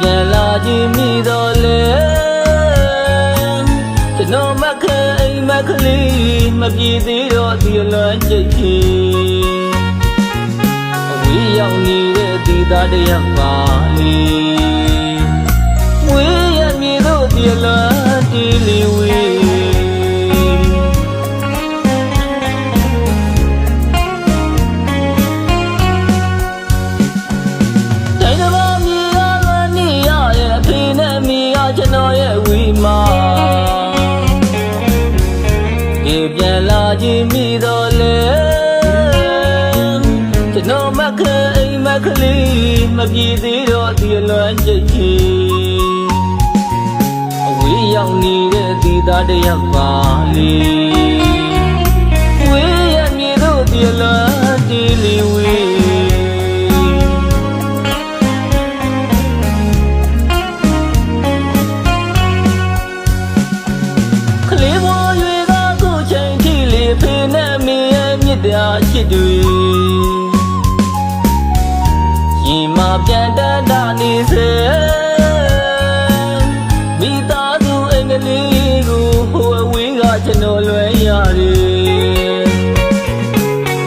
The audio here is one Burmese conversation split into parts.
ပြန်လာခြင်းမိတော့လေကျွန်တော်မခအိမ်မခလေးမပြေသေးတော့ဒီလွမ်းချိတ်ချီအဝေးရောက်နေတဲ့ဒီသားတယောက်ပါလေဝေးရမည်တို့ဒီလွမ်းတီလီဝေးကျွန်တော်ရဲ့ဝီမာပြန်လာခြင်းမိတော့လေကျွန်တော်မခအိမ်မခလေးမပြေသေးတော့ဒီလွမ်းချိတ်ချီအဝေးရောက်နေတဲ့ဒီသားတယောက်ပါလေဝေးရမည်တို့ဒီလွမ်းတီလီဝေးချစ်တွေရင်မပြန်တတ်တာနေစေမိသားစုအင်္ဂလိပ်ကိုဟိုအဝေးကကျွန်တော်လွယ်ရတယ်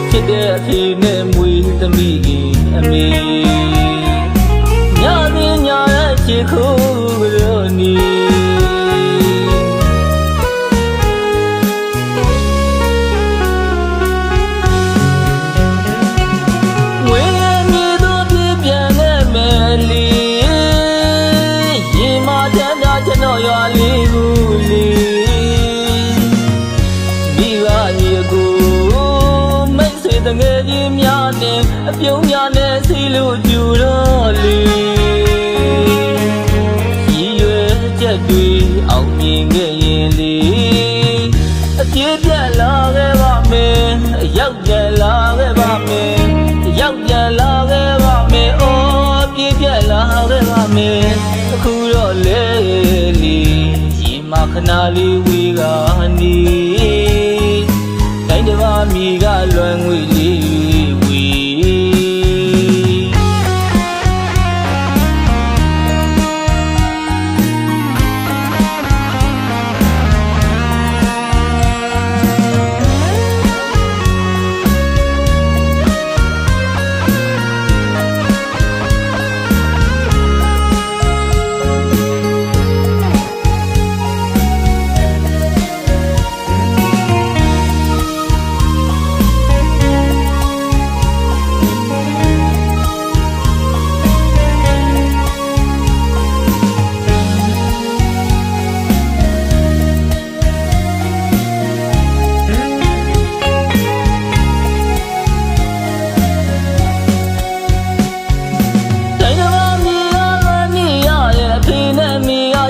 ချစ်တဲ့အဖေနဲ့မွေးသမီးအမေညစဉ်ညရဲ့ချစ်ခုရောနီကျွန်တော်ရွာလေးကိုလေမိဘညီကိုမိတ်ဆွေတငယ်ချင်းများနဲ့အပြုံးများနဲ့စီလို့ကြူတော့လေရည်ရွယ်ချက်တွေအောင်မြင်ခဲ့ရင်လေအပြည့်ပြတ်လာခဲ့ပါမယ်ရောက်ပြန်လာခဲ့ပါမယ်ရောက်ပြန်လာခဲ့ပါမယ်အိုးပြည့်ပြတ်လာခဲ့ပါမယ်အခုတော့လေမခဏလေးဝေကနီတိုင်းတစ်ပါးမိကလွယ်ငွေလေးဝေ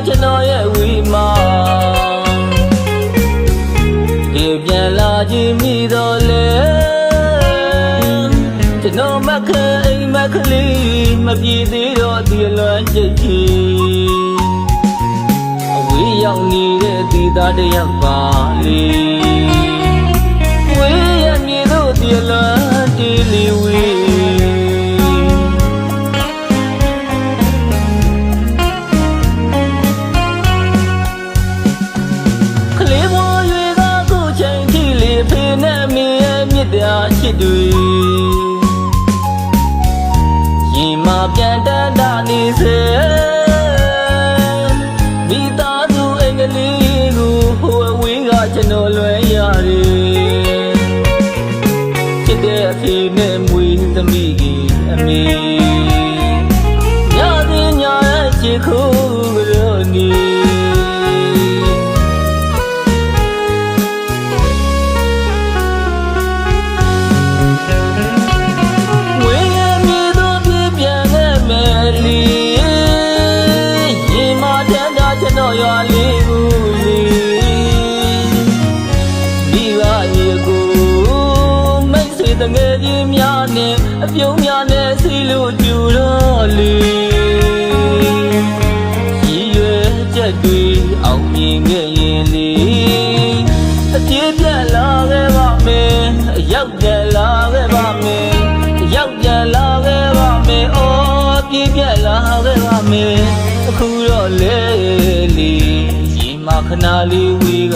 ကျွန်တော်ရဲ့ဝီမာပြန်လာခြင်းမိတော့လေကျွန်တော်မခအိမ်မခလေးမပြေသေးတော့ဒီလွမ်းချိတ်ချီအဝေးရောက်နေတဲ့ဒီသားတယောက်ပါလေဝေးရမည်တို့ဒီလွမ်းတီလီဝေးချစ်တွေရင်မပြန်တတ်တာနေစေမိသားစုအင်္ဂလိပ်ကိုဟိုအဝေးကကျွန်တော်လွယ်ရတယ်ချစ်တဲ့အဖေနဲ့မွေးသမီးအမေညစဉ်ညရဲ့ချစ်ခုရောနီရွာလေးကိုလေမိဘညီကိုမိတ်ဆွေတငယ်ချင်းများနဲ့အပြုံးများနဲ့စီလို့ကြူတော့လေရည်ရွယ်ချက်တွေအောင်မြင်ခဲ့ရင်လေအပြည့်ပြတ်လာခဲ့ပါမယ်ရောက်ပြန်လာခဲ့ပါမယ်ရောက်ပြန်လာခဲ့ပါမယ်အိုးပြည့်ပြတ်လာခဲ့ပါမယ် ခဏလေးဝေးက